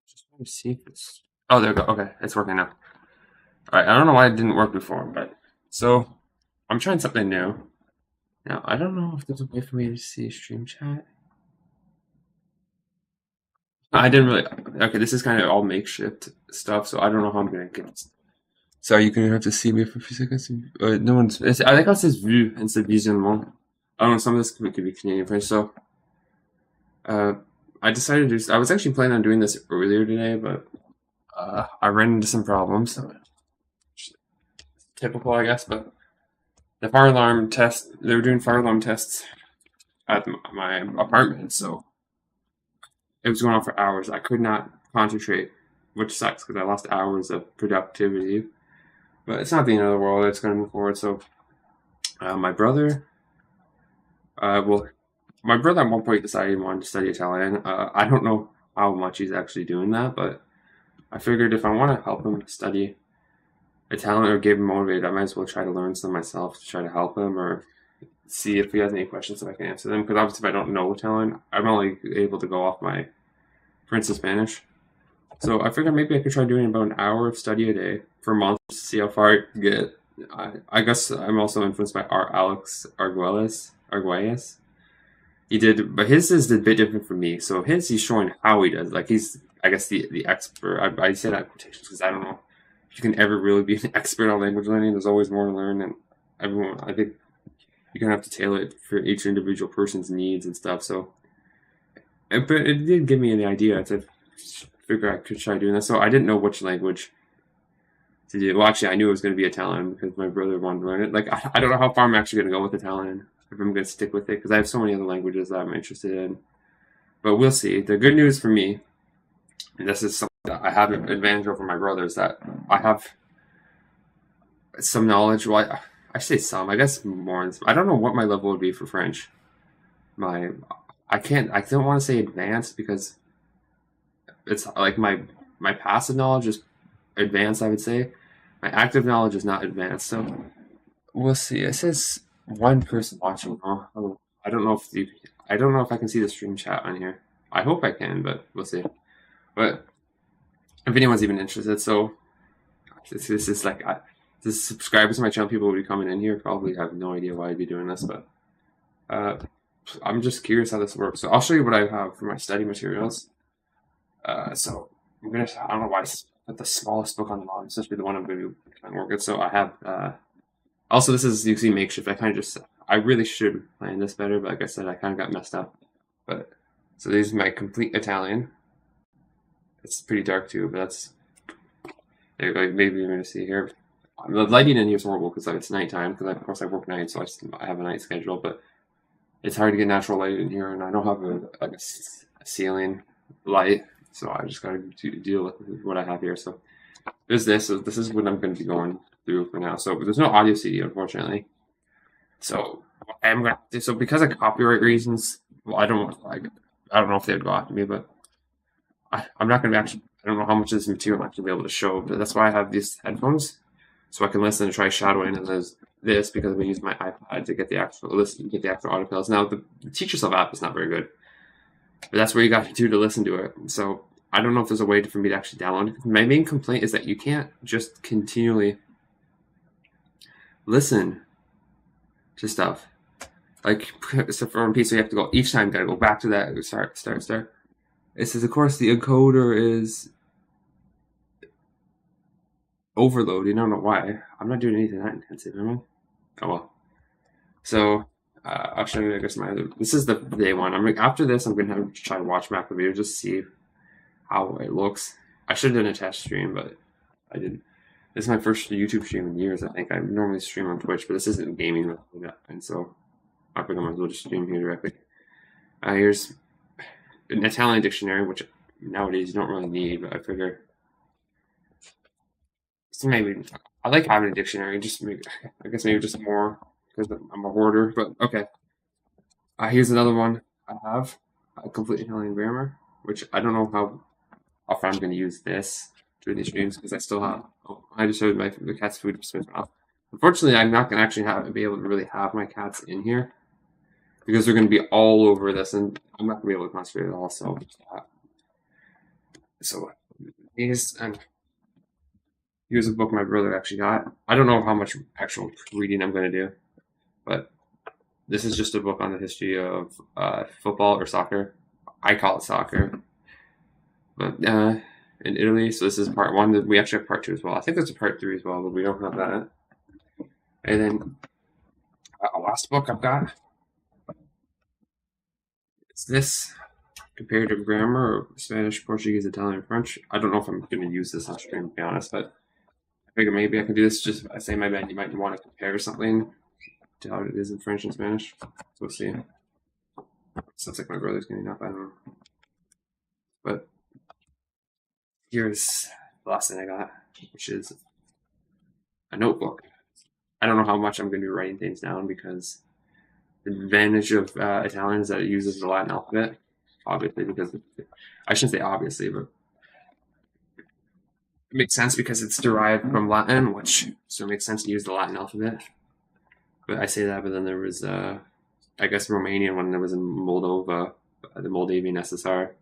Just want to see if it's. Oh, there we go. Okay, it's working now. All right, I don't know why it didn't work before, but so I'm trying something new. Now, I don't know if there's a way for me to see stream chat. I didn't really. Okay, this is kind of all makeshift stuff, so I don't know how I'm gonna get. Sorry, you're gonna have to see me for a few seconds. No one's. I think it says view instead of visionnement. I don't know. Some of this could be Canadian French, so uh, I decided to. I was actually planning on doing this earlier today, but I ran into some problems. Typical, I guess, but the fire alarm test. They were doing fire alarm tests at my apartment, so it was going on for hours. I could not concentrate, which sucks because I lost hours of productivity. But it's not the end of the world. It's going to move forward. So my brother, well, my brother at one point decided he wanted to study Italian. I don't know how much he's actually doing that, but I figured if I want to help him study Italian or get him motivated, I might as well try to learn some myself to try to help him or see if he has any questions so I can answer them. Because obviously, if I don't know Italian, I'm only able to go off my French and Spanish. So I figured maybe I could try doing about an hour of study a day for a month to see how far I can get. I guess I'm also influenced by Alex Arguelles. He did, but his is a bit different from me. So he's showing how he does. Like he's, I guess, the expert. I say that in quotations because I don't know if you can ever really be an expert on language learning. There's always more to learn, and everyone. I think you're gonna have to tailor it for each individual person's needs and stuff. So, but it did give me an idea to figure I could try doing that. So I didn't know which language to do. Well, actually, I knew it was going to be Italian because my brother wanted to learn it. Like, I don't know how far I'm actually going to go with Italian, if I'm going to stick with it, because I have so many other languages that I'm interested in. But we'll see. The good news for me, and this is something that I have an advantage over my brother, is that I have some knowledge. Well, I say some. I guess more. I don't know what my level would be for French. My, I can't. I don't want to say advanced because it's like my passive knowledge is advanced, I would say. My active knowledge is not advanced, so we'll see. It says one person watching. Oh, I don't know if I don't know if I can see the stream chat on here. I hope I can, but we'll see. But if anyone's even interested, so this is like the subscribers to my channel, people will be coming in here. Probably have no idea why I'd be doing this, but uh, I'm just curious how this works. So I'll show you what I have for my study materials. So I'm gonna. I don't know why I put the smallest book on the bottom. It's supposed to be the one I'm going to be trying to work with. So I have. Also, this is you see makeshift. I kind of just. I really should plan this better, but like I said, I kind of got messed up. But so these are my complete Italian. It's pretty dark too, but that's. There you go. Maybe you're going to see here. The lighting in here is horrible because it's nighttime. Because of course I work nights, so I have a night schedule. But it's hard to get natural light in here, and I don't have a ceiling light. So I just got to deal with what I have here. So there's this. So this is what I'm going to be going through for now. So there's no audio CD, unfortunately. So I'm going to. So because of copyright reasons, well, I don't know if they'd go after me, but I'm not going to be actually. I don't know how much of this material I'm actually be able to show, but that's why I have these headphones, so I can listen and try shadowing. And there's this because I'm going to use my iPad to get the actual audio files. Now the Teach Yourself app is not very good. But that's where you got to do to listen to it. So I don't know if there's a way for me to actually download it. My main complaint is that you can't just continually listen to stuff. Like, so for One Piece, so you have to go each time. Got to go back to that. Start. It says, of course, the encoder is overloading. I don't know why. I'm not doing anything that intensive, am I? Oh well. So. I'll show you, I guess, my other. This is the day one. After this, I'm gonna have to try to watch back the video just to see how it looks. I should have done a test stream, but I didn't. This is my first YouTube stream in years. I think I normally stream on Twitch, but this isn't gaming, and so I think I might as well just stream here directly. Here's an Italian dictionary, which nowadays you don't really need, but I figure. So maybe I like having a dictionary. Just maybe, I guess maybe just more. Because I'm a hoarder, but okay. Here's another one I have, a complete Italian grammar, which I don't know how often I'm going to use this during these streams because I still have. Oh, I just showed the cat's food mouth. Unfortunately, I'm not going to actually be able to really have my cats in here because they're going to be all over this, and I'm not going to be able to concentrate at all. So And here's a book my brother actually got. I don't know how much actual reading I'm going to do, but this is just a book on the history of football or soccer. I call it soccer, but in Italy. So this is part one. We actually have part two as well. I think there's a part three as well, but we don't have that. And then a last book I've got is this comparative grammar of Spanish, Portuguese, Italian, French. I don't know if I'm going to use this on stream, to be honest, but I figure maybe I can do this. Just I say my bad. You might want to compare something to how it is in French and Spanish. So we'll see. Sounds like my brother's getting up. I don't know. But here's the last thing I got, which is a notebook. I don't know how much I'm going to be writing things down because the advantage of Italian is that it uses the Latin alphabet, obviously, because I shouldn't say obviously, but it makes sense because it's derived from Latin, which so it makes sense to use the Latin alphabet. But I say that, but then there was, I guess, Romanian when there was in Moldova, the Moldavian SSR.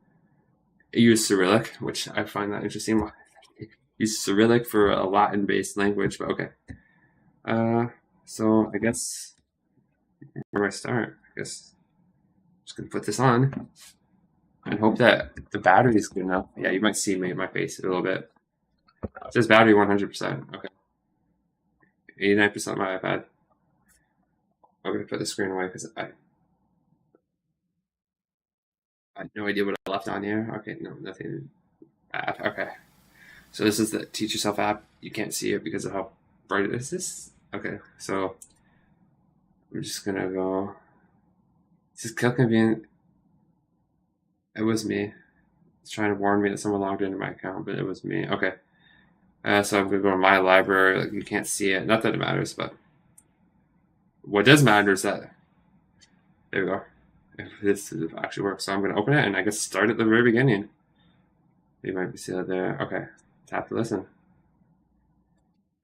It used Cyrillic, which I find that interesting. Use Cyrillic for a Latin-based language, but okay. So I guess where do I start? I guess I'm just gonna put this on and hope that the battery is good enough. Yeah, you might see my face a little bit. It says battery 100%. Okay, 89% my iPad. I'm gonna put the screen away because I had no idea what I left on here. Okay, no, nothing. App. Okay, so this is the Teach Yourself app. You can't see it because of how bright it is. This okay, so I'm just gonna go. This is convenient. It was me. It's trying to warn me that someone logged into my account, but it was me. Okay. So I'm gonna go to my library. Like, you can't see it. Not that it matters, but what does matter is that there we go. If this actually works, so I'm gonna open it and I guess start at the very beginning. You might be see that there. Okay. Tap to listen.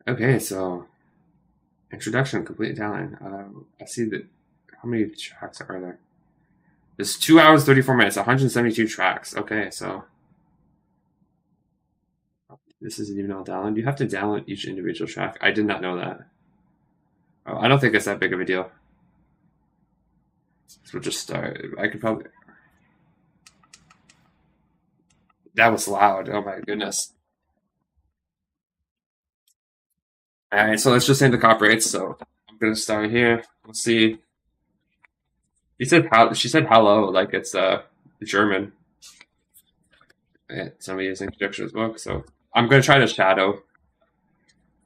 Okay, so introduction, complete Italian. I see that. How many tracks are there? There's 2 hours 34 minutes, 172 tracks. Okay, so this isn't even all download. You have to download each individual track. I did not know that. Oh, I don't think it's that big of a deal. So we'll just start. I could probably. That was loud. Oh my goodness. All right, so let's just end the copyrights. So I'm gonna start here. We'll see. He said how. She said hello, like it's German. Somebody is introduction to the book. So I'm gonna try to shadow.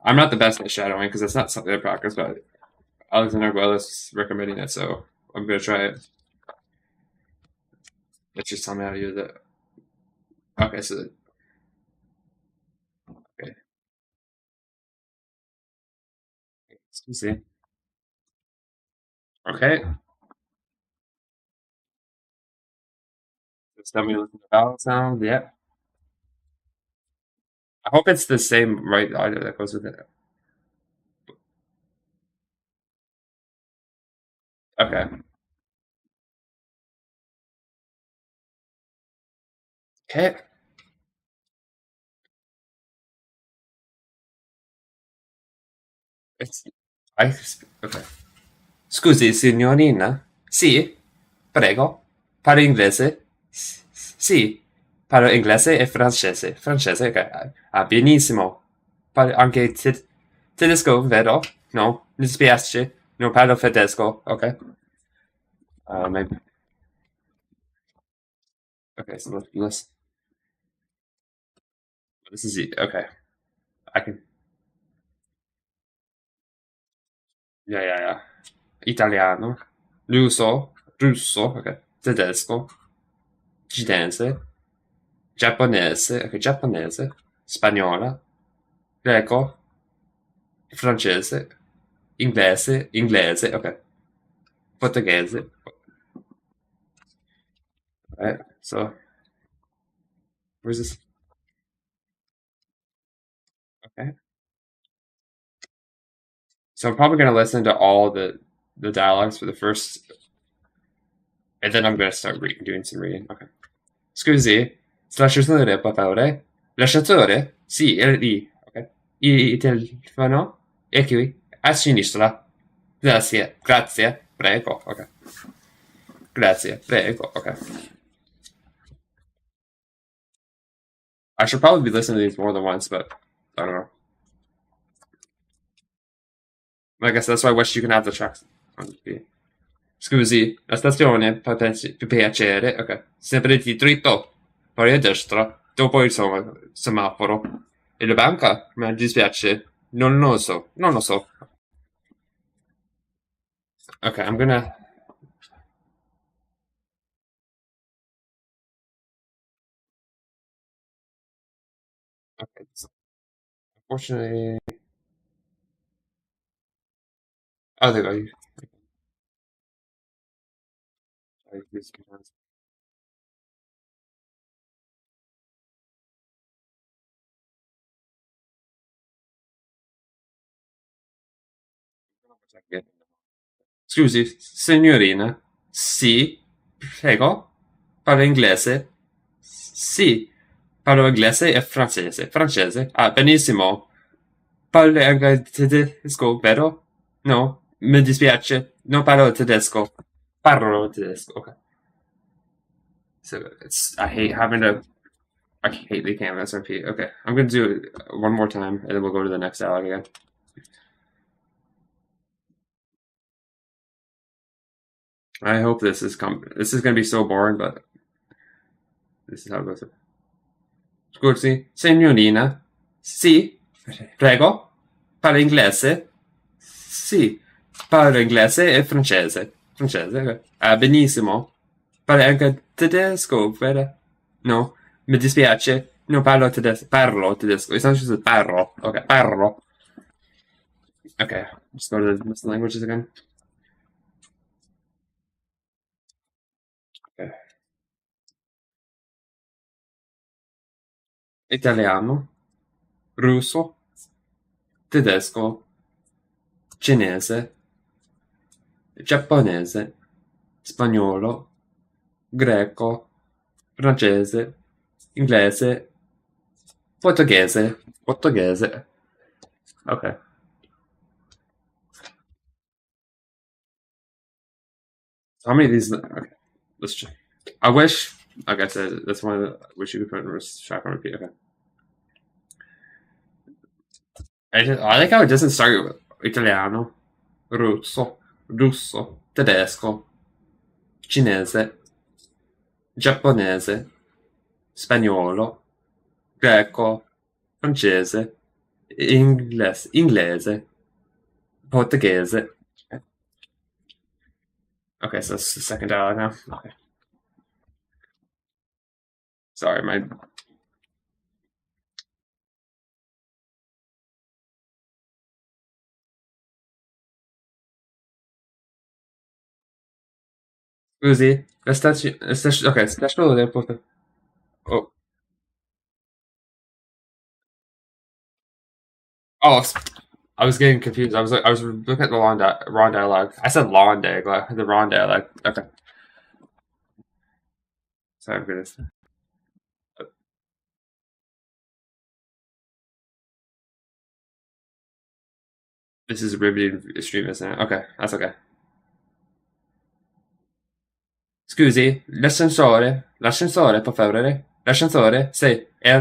I'm not the best at shadowing because it's not something I practice, but Alexander Guelis recommending it, so I'm gonna try it. Let's just tell me how to use it. Okay, so okay. Let's see. Okay. Just tell me to listen to vowel sounds. Yeah. I hope it's the same right audio that goes with it. Okay. Okay. It's I okay. Scusi, signorina. Sì, prego. Parlo inglese? Sì. Parlo inglese e francese. Francese, ok. Ah, benissimo. Parlo anche tedesco, vero? No, mi dispiace. Non parlo tedesco. Ok. Maybe. Okay, so let's. This is it. Okay. I can. Yeah. Italiano. Russo. Okay. Tedesco. Cinese. Giapponese. Ok, giapponese. Spagnola. Greco. Francese. Inglese. Ok. Portoghese. So where's this? Okay. So I'm probably gonna listen to all the dialogues for the first, and then I'm gonna start doing some reading. Okay. Scusi, slasher per favore. L'ascensore? Sì, è lì. Ok. Il telefono? È qui, a sinistra. Grazie, grazie, prego. Ok. Grazie, prego. Okay. I should probably be listening to these more than once, but I don't know. I guess that's why I wish you can have the tracks on repeat. Scusi, la stazione più piacere, ok. Sempre di dritto, poi a destra, dopo il semaforo. E la banca? Mi dispiace, non lo so, non lo so. Okay, I'm gonna. Okay, so unfortunately. Oh, there you go. Scusi, signorina? Sì, prego. Parlo inglese? Sì, parlo inglese e francese. Francese? Ah, benissimo. Parli anche tedesco, vero? No? Mi dispiace, non parlo tedesco. Parlo tedesco, okay. So I hate having to. I hate the canvas repeat. Okay, I'm gonna do it one more time, and then we'll go to the next dialogue again. I hope this is This is gonna be so boring, but this is how it goes. Scusi, signorina? Sì, prego. Parla inglese? Sì, parlo inglese e francese. Francese, ok. Ah, benissimo. Parla anche tedesco, vero? No, mi dispiace. Non parlo tedesco. Parlo tedesco. It's not just parlo. Okay, parlo. Okay, just go to the languages again. Okay. Italiano, russo, tedesco, cinese, giapponese, spagnolo, greco, francese, inglese, portoghese, portoghese. Okay. So how many of these? Okay, let's check. I wish, like I said, that's one of the. I wish you could put in track on repeat. Okay. I like how it doesn't start with italiano, russo, tedesco, cinese, giapponese, spagnolo, greco, francese, inglese, portoghese. Okay, so that's the second dialogue now. Okay. Sorry, my. Scusi, okay, stazione del porto. Oh, oh, I was getting confused. I was looking at the wrong dialogue. I said long dialogue, the wrong dialogue. Okay, sorry for this. This is riveting extreme, isn't it? Okay, that's okay. Scusi, l'ascensore, per favore. L'ascensore, sì, è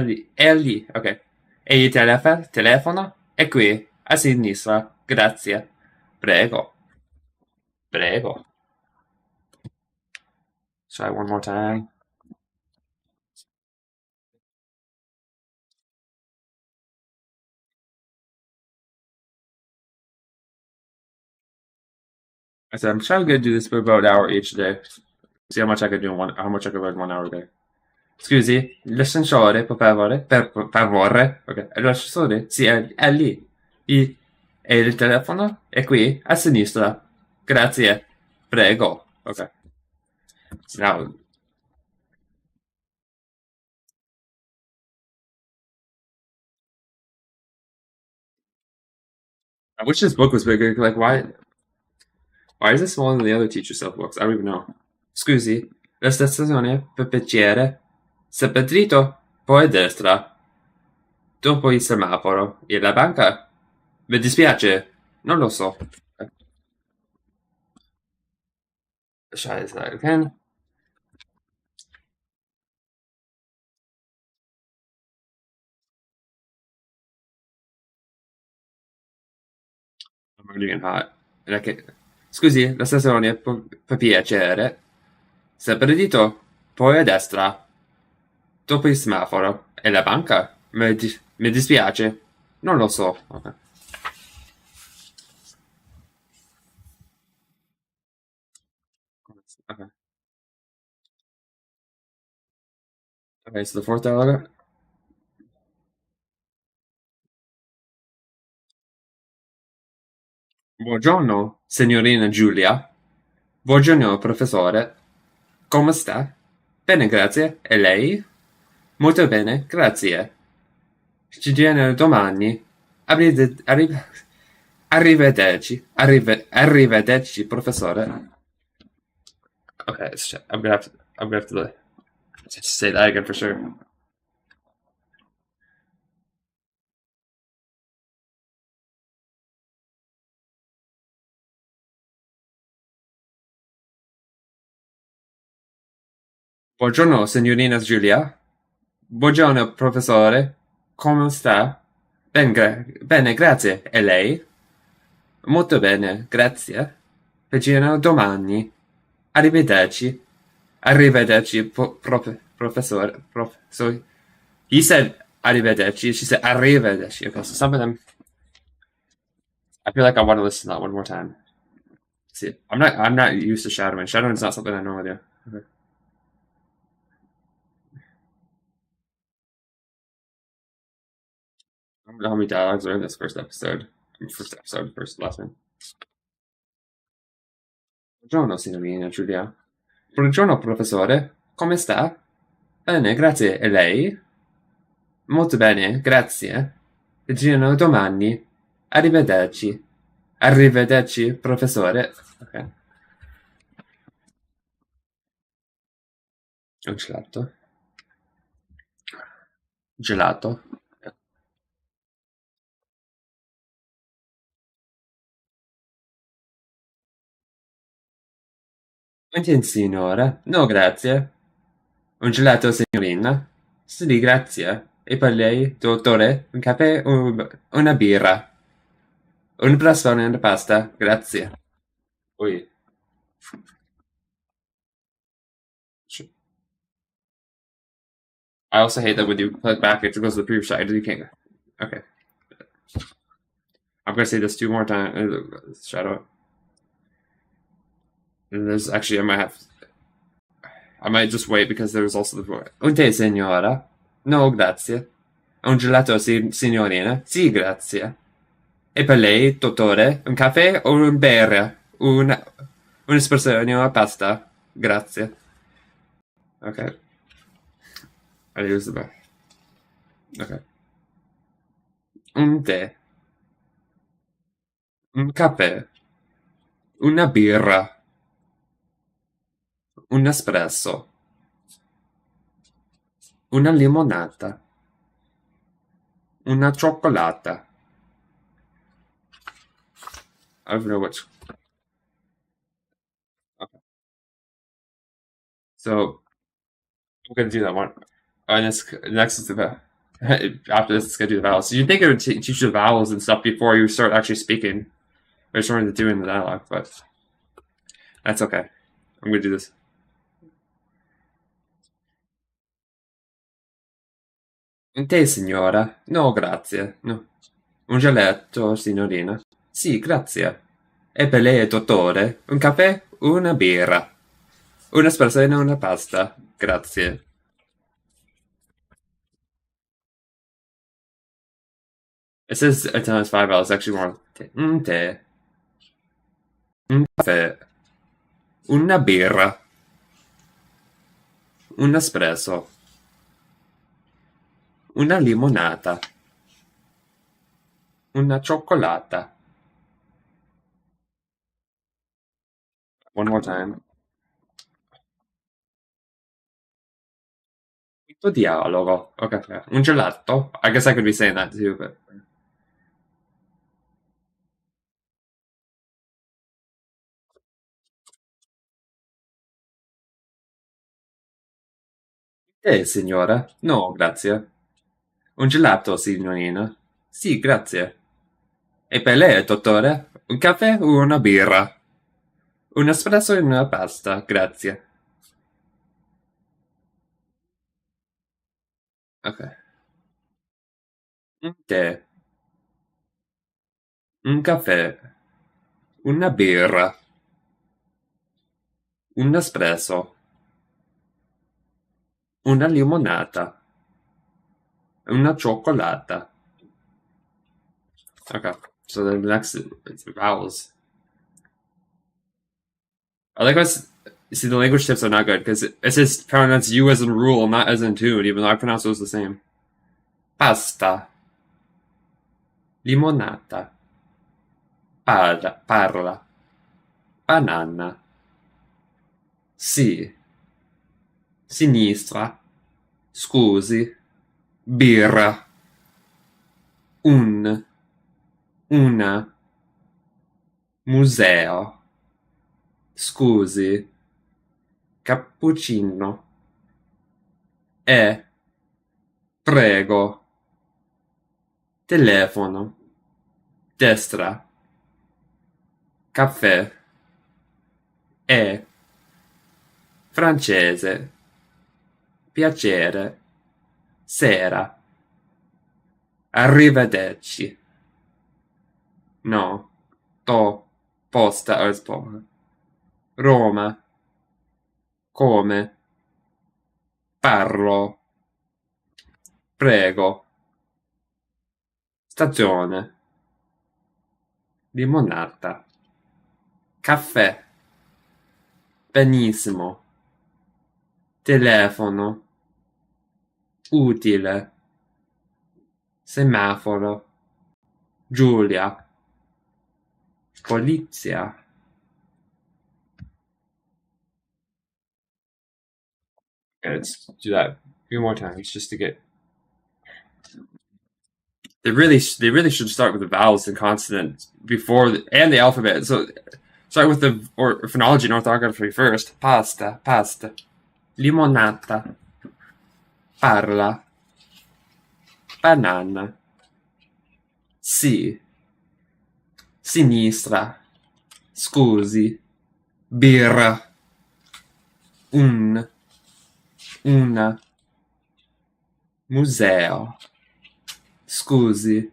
lì, ok. E il telefono è qui, a sinistra. Grazie. Prego, prego. Try one more time. I said I'm trying to do this for about an hour each day. See how much I could do in how much I could read 1 hour a day. Scusi, l'ascensore, per favore. Ok, l'ascensore? Sì, è lì. E il telefono è qui, a sinistra. Grazie. Prego. Ok. So now, I wish this book was bigger. Like, why is this smaller than the other teacher self books? I don't even know. Scusi, la stazione per piacere. Sempre dritto, poi a destra. dopo il semaforo e la banca? Mi dispiace, non lo so. Scheiße, okay? I'm really getting hot. Scusi, la stazione per piacere. Sempre dito, poi a destra, dopo il semaforo. E la banca? Mi dispiace, non lo so. Okay. Okay. Okay, so the fourth dialogue. Buongiorno, signorina Giulia. Buongiorno, professore. Come sta? Bene, grazie. E lei? Molto bene, grazie. Ci viene domani. Arrive- arri- Arrivederci. Arrivederci, professore. Okay, I'm gonna have to just say that again for sure. Buongiorno, signorina Giulia. Buongiorno, professore. Come sta? Bene, grazie. E lei? Molto bene, grazie. Pagino domani. Arrivederci. Arrivederci, professore. So he said arrivederci. She said arrivederci. Okay, so some of them, I feel like I want to listen to that one more time. See, I'm not used to shadowing. Shadowing is not something I normally do. Okay. I don't know how many dialogues are in this first episode. First last one. Buongiorno, signorina Giulia. Buongiorno, professore. Come sta? Bene, grazie. E lei? Molto bene, grazie. Ci girano domani. Arrivederci. Arrivederci, professore. Ok. Un gelato. Gelato. Quanti signora? No, grazie. Un gelato, signorina? Sì, grazie. E per lei, dottore? Un caffè o una birra? Un bastone e una pasta? Grazie. Ui. I also hate that when you click back, it goes to the previous side. You can't. Okay. I'm gonna say this two more times. Shadow. And there's actually, I might just wait because there's also the un tè, signora? No, grazie. Un gelato, signorina? Sì, grazie. E per lei, dottore, un caffè o un bere? Un'espressione o una pasta? Grazie. Okay. I use the bar. Okay. Un tè, un caffè, una birra, un espresso, una limonata, una cioccolata. I don't know which. Okay. So I'm gonna do that one. And next is the after this, it's gonna do the vowels. So you'd think it would teach you the vowels and stuff before you start actually speaking or starting to doing the dialogue, but that's okay. I'm gonna do this. Un tè, signora? No, grazie. No. Un gelato, signorina? Sì, grazie. E per lei, dottore? Un caffè? Una birra. Un espresso e una pasta. Grazie. It says it has five vowels. Actually, more. Un tè. Un caffè. Una birra. Un espresso. Una limonata. Una cioccolata. One more time. Tutto dialogo. Okay. Un gelato? I guess I could be saying that too, but signora? No, grazie. Un gelato, signorina? Sì, grazie. E per lei, dottore? Un caffè o una birra? Un espresso e una pasta, grazie. Ok. Un tè, un caffè, una birra, un espresso, una limonata, una cioccolata. Okay. So the next it's vowels. I like us. See, the language tips are not good because it says pronounce you as in rule, not as in tune, even though I pronounce those the same. Pasta, limonata, parla, banana, sì, sinistra, scusi, birra, un, una, museo, scusi, cappuccino, prego, telefono, destra, caffè, francese, piacere, sera, arrivederci, no, posta, Roma, come, parlo, prego, stagione, limonata, caffè, benissimo, telefono, utile, semaforo, Giulia, polizia. Okay, let's do that a few more times just to get. They really should start with the vowels and consonants before and the alphabet. So start with the or phonology and orthography first. Pasta, pasta, limonata, parla, banana, sì, sinistra, scusi, birra, un, una, museo, scusi,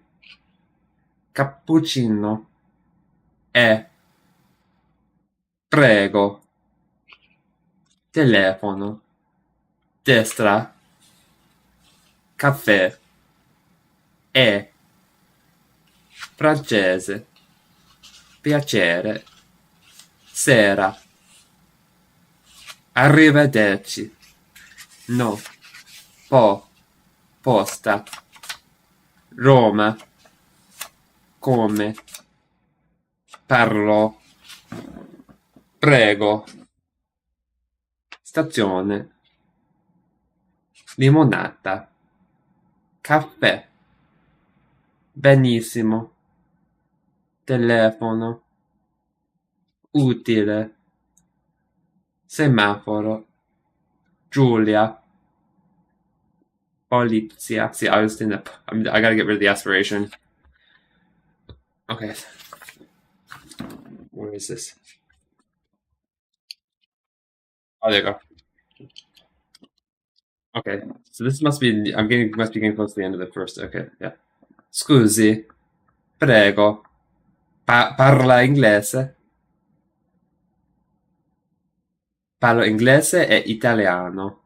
cappuccino, prego, telefono, destra, caffè, e, francese, piacere, sera, arrivederci, no, posta, Roma, come, parlo, prego, stazione, limonata, caffè, benissimo, telefono, utile, semaforo, Giulia, polizia. See, I was in the. I gotta get rid of the aspiration. Okay. Where is this? Oh, there you go. Okay. So this must be. Must be getting close to the end of the first. Okay. Yeah. Scusi, prego. Parla inglese? Parlo inglese e italiano.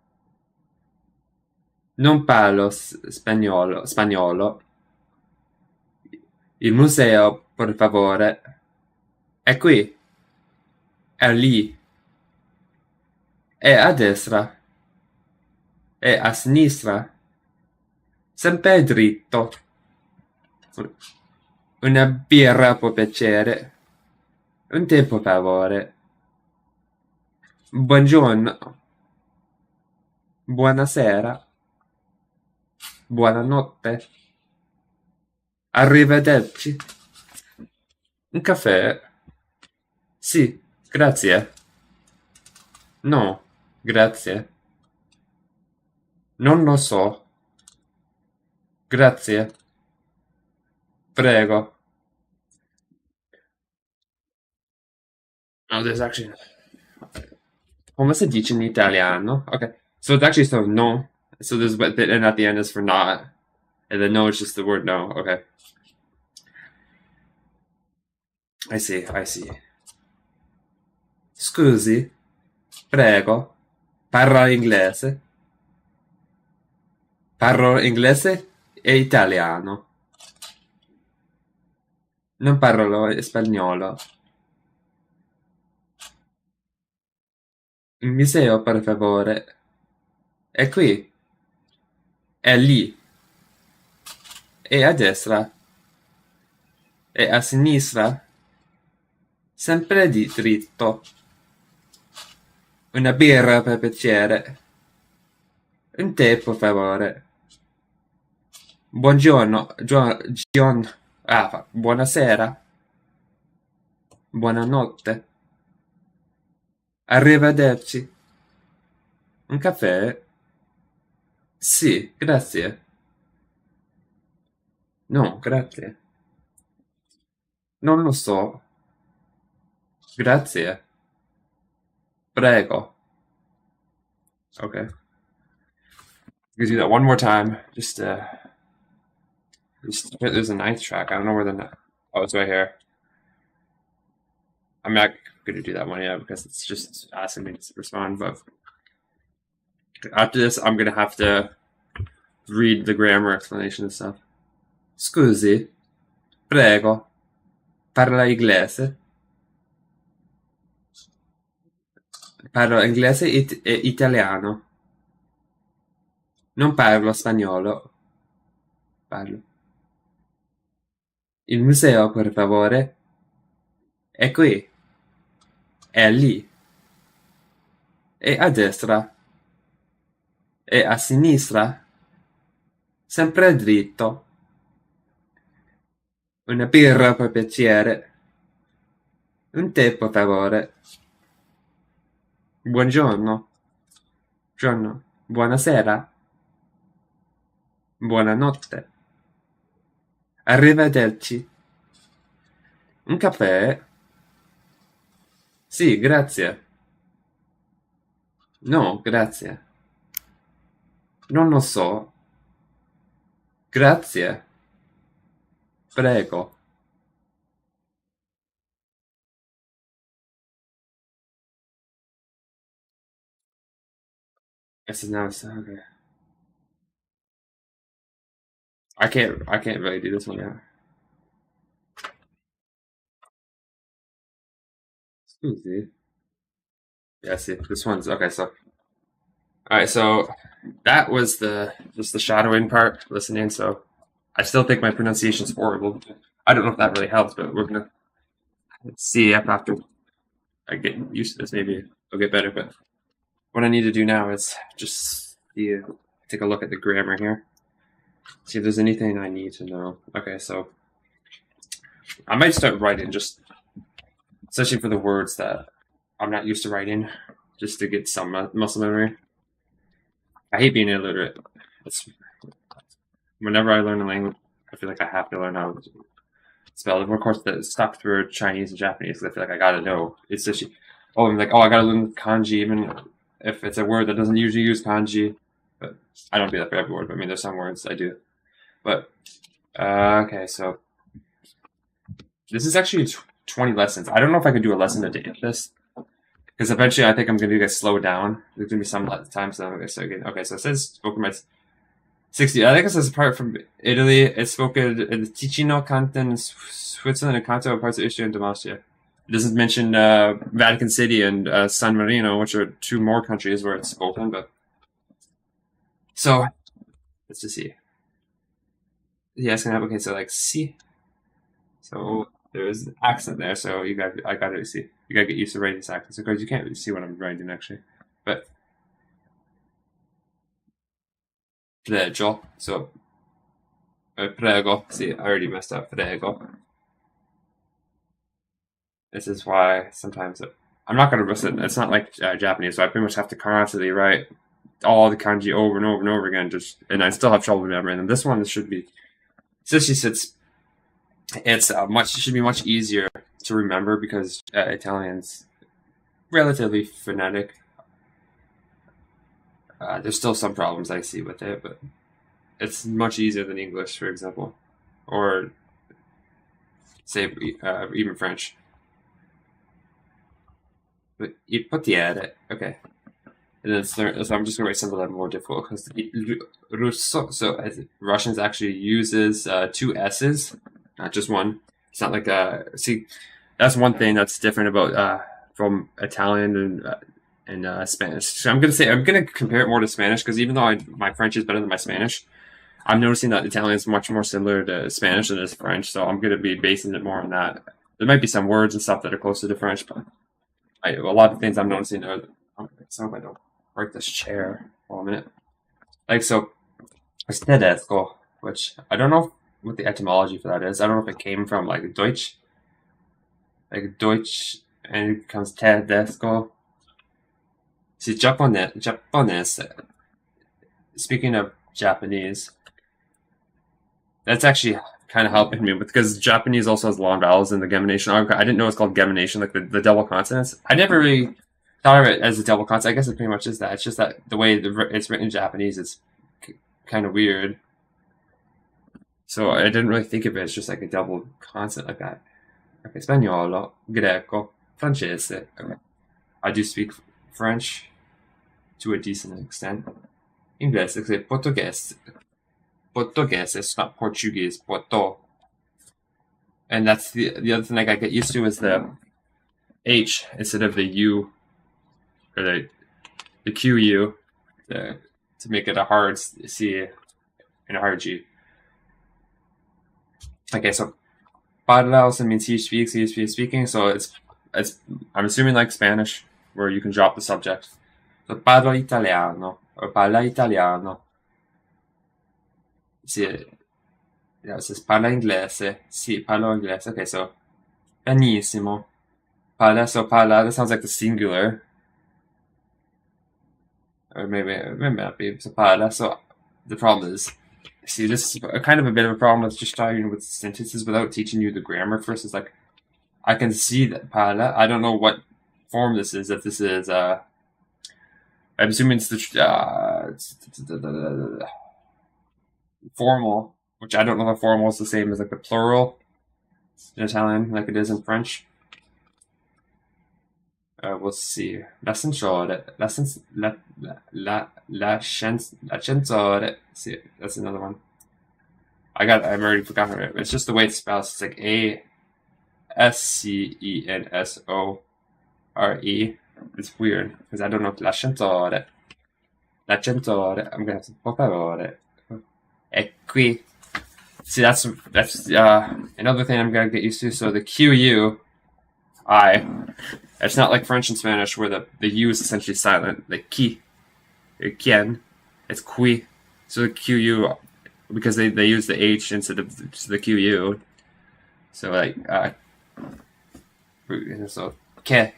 Non parlo spagnolo. Il museo, per favore. È qui. È lì. È a destra. È a sinistra. Sempre dritto. Una birra può piacere. Un tè, per favore. Buongiorno. Buonasera. Buonanotte. Arrivederci. Un caffè? Sì, grazie. No, grazie. Non lo so. Grazie. Prego. Oh, there's actually. Come si dice in italiano? Okay. So it's actually so no. So there's but and at the end is for not. And then no is just the word no. Okay. I see, I see. Scusi, prego. Parla inglese. Parlo inglese e italiano. Non parlo spagnolo. Il museo, per favore. È qui. È lì. È a destra. È a sinistra. Sempre di dritto. Una birra per piacere. Un tè, per favore. Buongiorno. Buonasera. Buonanotte. Arrivederci. Un caffè? Sì, grazie. No, grazie. Non lo so. Grazie. Prego. Okay. We do that one more time. There's a ninth track. I don't know where oh, it's right here. I'm not gonna do that one yet because it's just asking me to respond. But after this, I'm gonna have to read the grammar explanation and stuff. Scusi, prego, parla inglese. Parlo inglese e italiano. Non parlo spagnolo. Parlo. Il museo, per favore. È qui. È lì. È a destra. È a sinistra. Sempre dritto. Una birra per piacere. Un tè, per favore. Buongiorno. Buongiorno. Buonasera. Buonanotte. Arrivederci. Un caffè? Sì, grazie. No, grazie. Non lo so. Grazie. Prego. Yes, now it's okay. I can't really do this one yet. Scusi. Yeah, see, this one's okay, so alright, so that was the just the shadowing part, listening, so I still think my pronunciation's horrible. I don't know if that really helps, but we're gonna see if after I get used to this, maybe it'll get better. But what I need to do now is just take a look at the grammar here, see if there's anything I need to know. Okay, so I might start writing just, especially for the words that I'm not used to writing, just to get some muscle memory. I hate being illiterate. It's whenever I learn a language, I feel like I have to learn how to spell it. Of course, the stuff through Chinese and Japanese, I feel like I gotta know. It's just, I'm like, oh, I gotta learn kanji, even if it's a word that doesn't usually use kanji. But I don't do that for every word. But I mean, there's some words I do. But okay, so this is actually 20 lessons. I don't know if I could do a lesson a day of this, because eventually I think I'm gonna slow down. There's gonna be some times that I'm gonna start getting. Okay, so it says spoken by 60. I think it says apart from Italy, it's spoken in the Ticino canton, Switzerland, and Kanto, parts of Istria and Dalmatia. It doesn't mention Vatican City and San Marino, which are two more countries where it's spoken. But so let's just see. Yes, can have okay. So like see, so there's an accent there. So I got to see. You got to get used to writing this accent because you can't really see what I'm writing actually. But Pregio. So, prego. See, I already messed up. Prego. This is why sometimes I'm not going to listen. It's not like Japanese, so I pretty much have to constantly write all the kanji over and over and over again. And I still have trouble remembering them. This one should be, since it's much should be much easier to remember because Italian's relatively phonetic. There's still some problems I see with it, but it's much easier than English, for example, or say even French. But il potere, okay. And then so I'm just gonna write something that more difficult because Russo, so Russians actually uses two S's, not just one. It's not like see, that's one thing that's different about from Italian and Spanish. So I'm gonna compare it more to Spanish because even though my French is better than my Spanish, I'm noticing that Italian is much more similar to Spanish than it is French. So I'm gonna be basing it more on that. There might be some words and stuff that are closer to French, but a lot of things I'm noticing are. So I hope I don't break this chair for a minute. Like so, it's tedesco, which I don't know what the etymology for that is. I don't know if it came from like Deutsch, and it becomes tedesco. See, Japanese. Speaking of Japanese, that's actually kind of helping me because Japanese also has long vowels in the gemination. I didn't know it's called gemination, like the double consonants. I never really thought of it as a double consonant. I guess it pretty much is that. It's just that the way it's written in Japanese, it's kind of weird. So I didn't really think of it as just like a double consonant like that. Okay, spagnolo, greco, francese. Okay. I do speak French to a decent extent. Inglese, Portuguese. Portuguese, it's not Portuguese, Porto. And that's the other thing I get used to is the H instead of the U, or the QU, to make it a hard C and a hard G. Okay, so parla also means he speaks speaking, so it's I'm assuming like Spanish, where you can drop the subject. So parlo italiano, or parla italiano. See, yeah, it says parla inglese. Sì, parlo inglese. Okay, so benissimo. Parla, so parla, that sounds like the singular. Or maybe not be. So parla, so the problem is, see, this is kind of a bit of a problem with just starting with sentences without teaching you the grammar first. It's like, I can see that parla, I don't know what form this is, if this is, I'm assuming it's the, formal, which I don't know if formal is the same as like the plural in Italian, like it is in French. We'll see. L'ascensore. L'ascensore. See, that's another one. I've already forgotten it. It's just the way it's spelled. It's like Ascensore. It's weird because I don't know. L'ascensore. L'ascensore. I'm gonna have to por favore. E qui. See, that's another thing I'm gonna get used to. So the QU, it's not like French and Spanish where the U is essentially silent. Like qui, or quien, it's qui. So the QU, because they use the H instead of the QU. So like so che.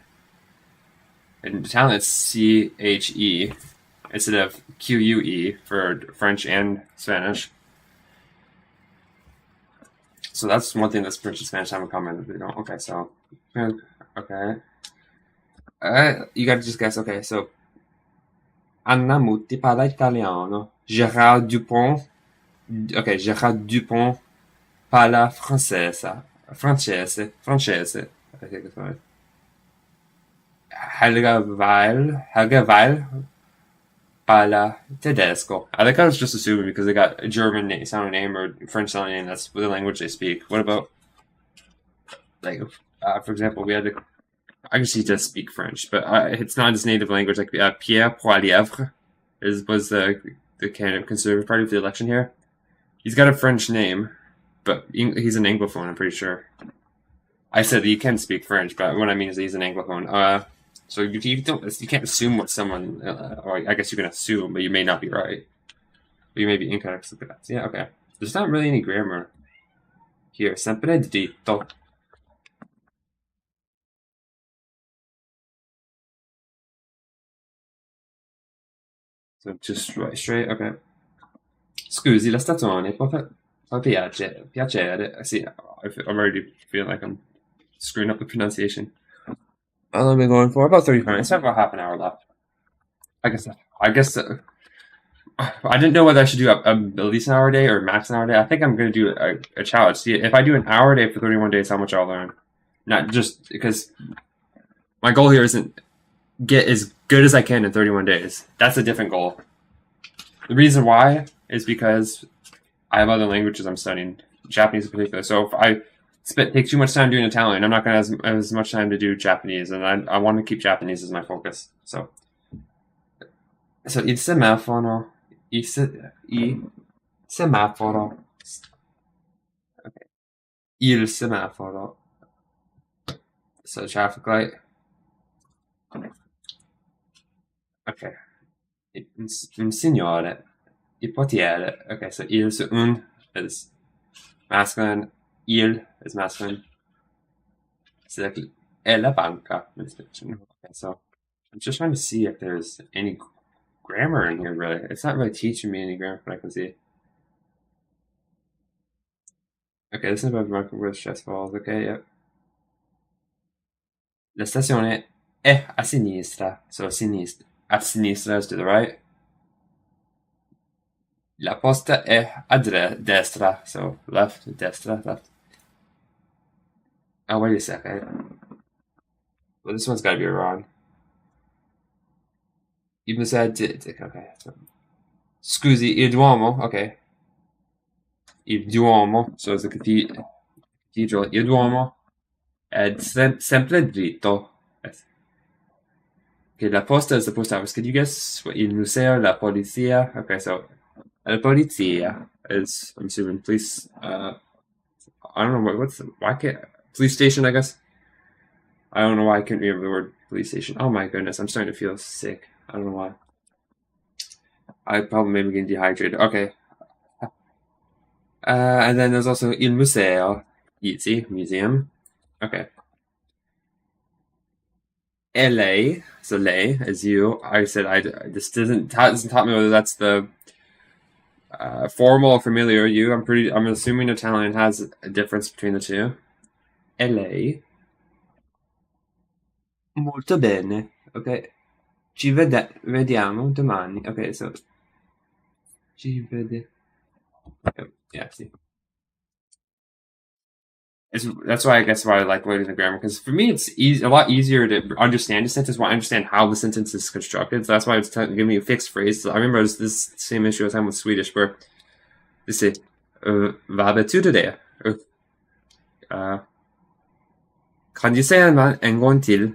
In Italian it's CHE instead of QUE for French and Spanish. So that's one thing that French and Spanish have in common. Okay, so okay. You gotta just guess. Okay, so Anna Mutti parla italiano. Gérard Dupont. Okay, Gérard Dupont parla francese. Francese. I think that's right. Helga Weil parla tedesco. I think I was just assuming because they got a German sounding name or French sounding name. That's the language they speak. What about, like, for example, I guess he does speak French, but it's not his native language. Like Pierre Poilievre was the candidate of Conservative Party for the election here. He's got a French name, but he's an Anglophone, I'm pretty sure. I said he can speak French, but what I mean is he's an Anglophone. So you can't assume what someone, or I guess you can assume, but you may not be right. you may be incorrect. Yeah, okay. There's not really any grammar here. Sempre dritto. So just right straight. Okay. Scusi, la stazione fa piacere. See, I'm already feeling like I'm screwing up the pronunciation. How long have I been going for? About 30 minutes. I have about half an hour left. I guess. I guess. I didn't know whether I should do at least an hour a day or max an hour a day. I think I'm going to do a challenge. See, if I do an hour a day for 31 days, how much I'll learn. Not just because my goal here isn't get as good as I can in 31 days. That's a different goal. The reason why is because I have other languages I'm studying, Japanese in particular. So if I take too much time doing Italian, I'm not going to have as much time to do Japanese, and I want to keep Japanese as my focus. So il semaforo, i semaforo, okay. Il semaforo. So traffic light. Okay. Un signore, il portiere. Okay, so il, so un is masculine, il is masculine. So like, è la banca. Okay, so I'm just trying to see if there's any grammar in here, really. It's not really teaching me any grammar from what I can see. Okay, this is about marking where stress falls. Okay, yep. La stazione è a sinistra. So a sinistra. A sinistra is to the right. La posta è a destra. So left, destra, left. Oh, wait a second. Well, this one's got to be wrong. Even said, okay. So, scusi, il Duomo. Okay. Il Duomo. So it's a cathedral. Il Duomo è sempre dritto. Okay, la posta is the post office. Could you guess what il museo, la polizia? Okay, so la polizia is, I'm assuming, police. I don't know why can't police station? I guess I don't know why I couldn't remember the word police station. Oh my goodness, I'm starting to feel sick. I don't know why. I probably maybe getting dehydrated. Okay. And then there's also il museo. Easy, museum. Okay. LA, so lei is you. I said this doesn't taught me whether that's the formal or familiar you. I'm assuming Italian has a difference between the two. LA. Molto bene. Okay. Vediamo domani. Okay, so ci vede. Yeah, see. That's why I guess why I like learning the grammar, because for me it's a lot easier to understand a sentence when I understand how the sentence is constructed. So that's why it's giving me a fixed phrase. So I remember this same issue I was having with Swedish, where they say "Vad betyder det?" Uh, Kan you say en gång till?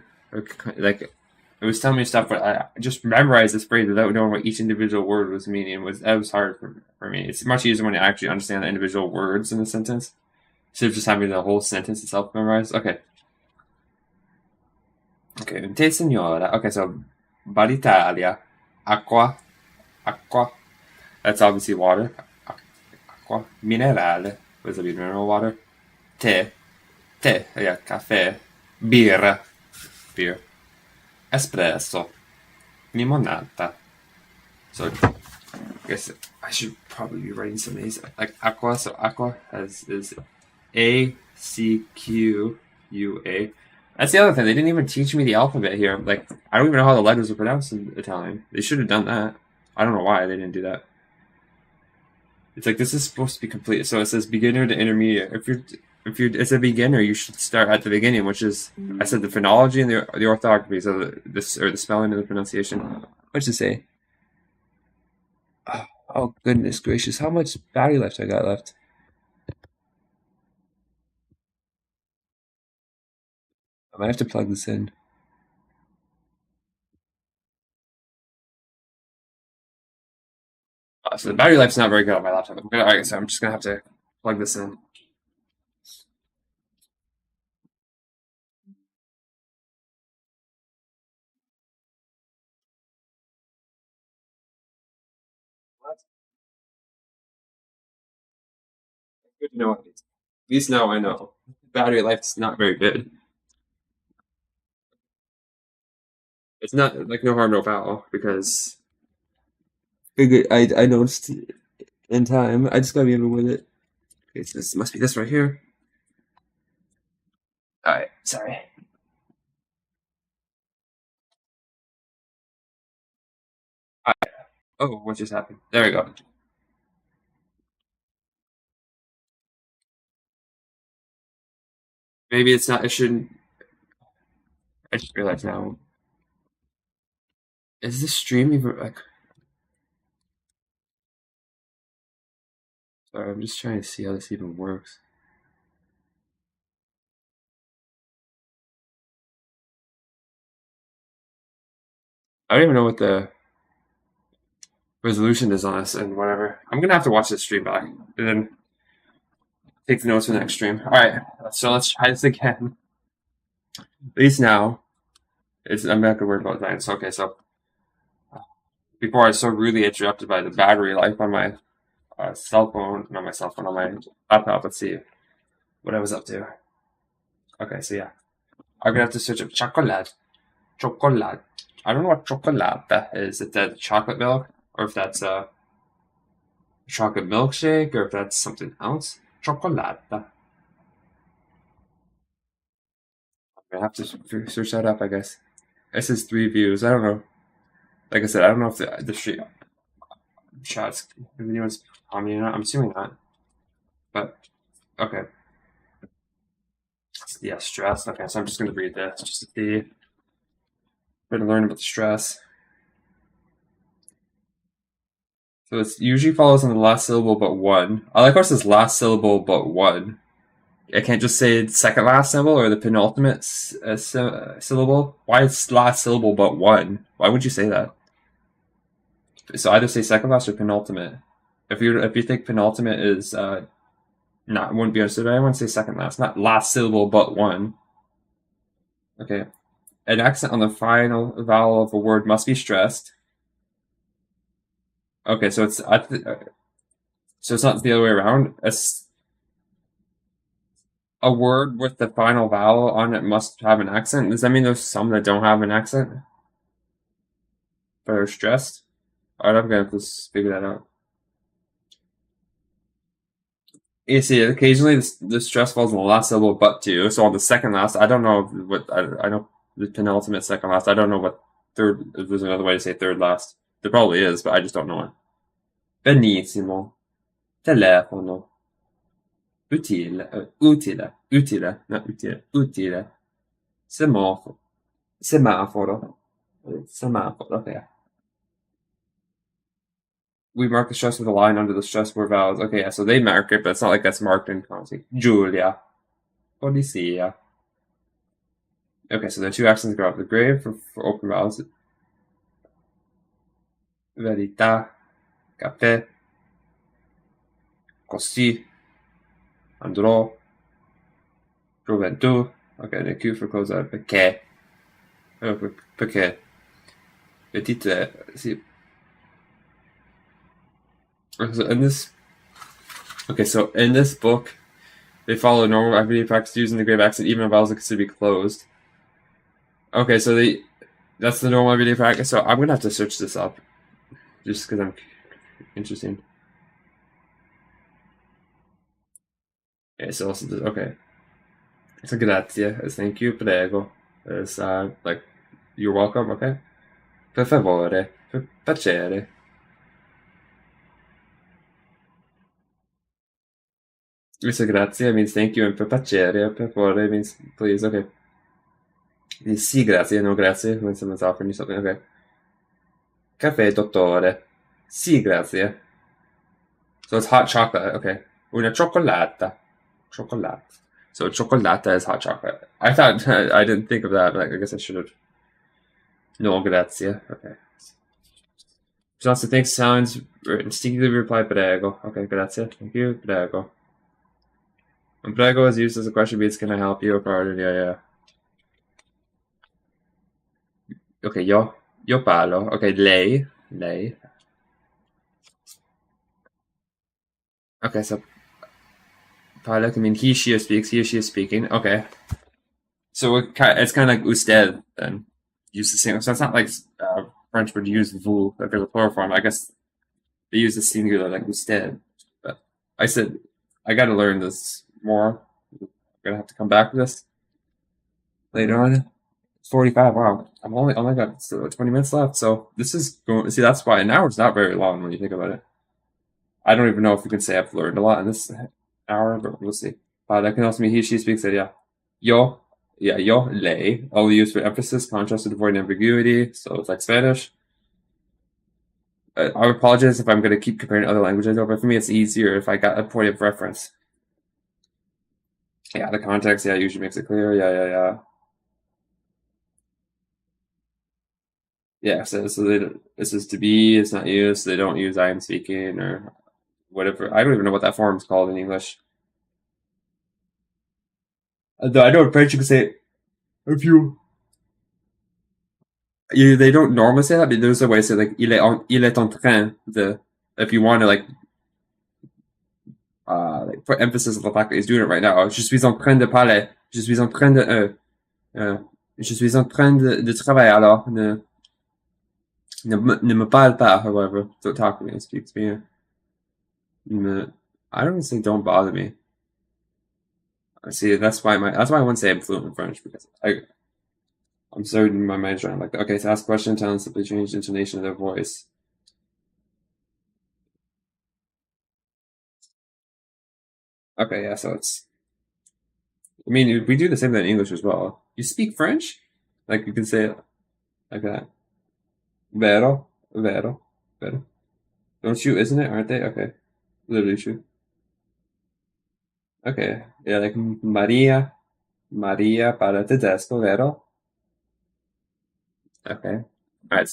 Like it was telling me stuff, but I just memorized this phrase without knowing what each individual word was meaning. That was hard for me. It's much easier when you actually understand the individual words in a sentence, instead of just having the whole sentence itself memorized. Okay. Okay, te signora. Okay, so Baritalia, acqua, acqua. That's obviously water. Acqua. Minerale. What does that mean? Mineral water. Te. Te. Yeah, caffè. Birra. Beer. Espresso. Limonata. So, I guess I should probably be writing some of these. Like aqua. So aqua is ACQUA. That's the other thing. They didn't even teach me the alphabet here. Like, I don't even know how the letters are pronounced in Italian. They should have done that. I don't know why they didn't do that. It's like this is supposed to be complete. So it says beginner to intermediate. If you're it's a beginner, you should start at the beginning, which is I said the phonology and the orthography, so the spelling and the pronunciation. What's it say? Oh goodness gracious! How much battery life I got left? I might have to plug this in. So the battery life's not very good on my laptop. Alright, so I'm just gonna have to plug this in. Good to know at least. At least now I know. Battery life's not very good. It's not like no harm, no foul because I noticed in time. I just gotta be able with it. Okay, so this must be this right here. All right, sorry. Oh, what just happened? There we go. Maybe it's not. It shouldn't. I just realized now. Is this stream even like? Sorry, I'm just trying to see how this even works. I don't even know what the resolution is on this and whatever. I'm gonna have to watch this stream back and then take the notes for the next stream. All right, so let's try this again. At least now, I'm not gonna worry about that. It's okay. So before I was so rudely interrupted by the battery life on my cell phone, not my cell phone, on my laptop. Let's see what I was up to. Okay, so yeah, I'm gonna have to search up chocolate. Chocolate. I don't know what chocolate is. Is that chocolate milk, or if that's a chocolate milkshake, or if that's something else? Chocolate. I'm gonna have to search that up, I guess. It says 3 views. I don't know. Like I said, I don't know if the street shots, if anyone's commenting on it. I'm assuming not. But okay. Yeah, stress. Okay, so I'm just gonna read this just to see. We're gonna learn about the stress. So it usually follows on the last syllable but one. I like how it says last syllable but one. I can't just say second last syllable or the penultimate syllable. Why is last syllable but one? Why would you say that? So either say second last or penultimate. If you think penultimate is not wouldn't be understood, I want to say second last, not last syllable but one. Okay. An accent on the final vowel of a word must be stressed. Okay, so it's so it's not the other way around. A word with the final vowel on it must have an accent. Does that mean there's some that don't have an accent but are stressed? Alright, I'm gonna have to figure that out. You see, occasionally the stress falls on the last syllable but two. So on the second last, I don't know what I know the penultimate second last. I don't know what third. If there's another way to say third last, there probably is, but I just don't know it. Benissimo. Telefono. Utile. Utile. Not utile. Utile. Semaforo. Semaforo. Semaforo. Okay. We mark the stress with a line under the stress word vowels. Okay, yeah, so they mark it, but it's not like that's marked in context. Giulia. Policia. Okay, so there are two accents go up the grave for open vowels. Verità. Caffè. Così. Andrò. Gioventù. Okay, the Q for close out. Perché. Perché. Petite. See. So in this. Okay, so in this book, they follow normal everyday practice using the grave accent, even if vowels are considered to be closed. Okay, so that's the normal everyday practice. So I'm gonna have to search this up, just because I'm interested. Okay, so also okay. So grazie is thank you, prego is like you're welcome. Okay, per favore, per piacere. So grazie means thank you, and per piacere, per favore means please. Okay. Sì, grazie, no grazie when someone's offering you something. Okay. Caffè, dottore. Sì, grazie. So it's hot chocolate. Okay. Una cioccolata. Chocolate. So chocolata is hot chocolate. I thought I didn't think of that. But I guess I should have. No, grazie. Okay. She wants to thank sounds instinctively reply prego. Okay, grazie. Thank you. Prego. When prego is used as a question means can I help you? Or pardon? Yeah, yeah. Okay, yo parlo. Okay, lei. Lei. Okay, so Parla can mean he, she speaks, he or she is speaking. Okay. So it's kind of like usted then. Use the same. So it's not like French would use vous, like there's a plural form. I guess they use the singular like usted. But I said, I got to learn this more. I'm going to have to come back to this later on. 45. Wow. I'm only got still 20 minutes left. So this is going, see, that's why an hour is not very long when you think about it. I don't even know if we can say I've learned a lot in this hour, but we'll see. That can also mean he, she speaks it, yeah. Yo, yeah, yo, lei. All used for emphasis, contrast, to avoid ambiguity. So it's like Spanish. I apologize if I'm going to keep comparing other languages, but for me it's easier if I got a point of reference. Yeah, the context, yeah, usually makes it clear. Yeah. Yeah, so this is to be, it's not used, so they don't use I am speaking or whatever. I don't even know what that form is called in English. Though I know in French you can say if they don't normally say that, but there's a way to say like il est en train de, if you want to like put emphasis on the fact that he's doing it right now. Je suis en train de parler. Je suis en train de je suis en train de travailler alors ne me parle pas, however. Don't talk to me, speak to me. I don't even say don't bother me. See, that's why I wouldn't say I'm fluent in French because I'm certain my mind's trying like, okay, to ask a question, tell them simply change the intonation of their voice. Okay, yeah, so I mean, we do the same thing in English as well. You speak French? Like, you can say it like that. Vero, vero, vero. Don't you, isn't it? Aren't they? Okay. Literally true. Okay. Yeah, like Maria, Maria para tedesco, vero? Okay. Alright,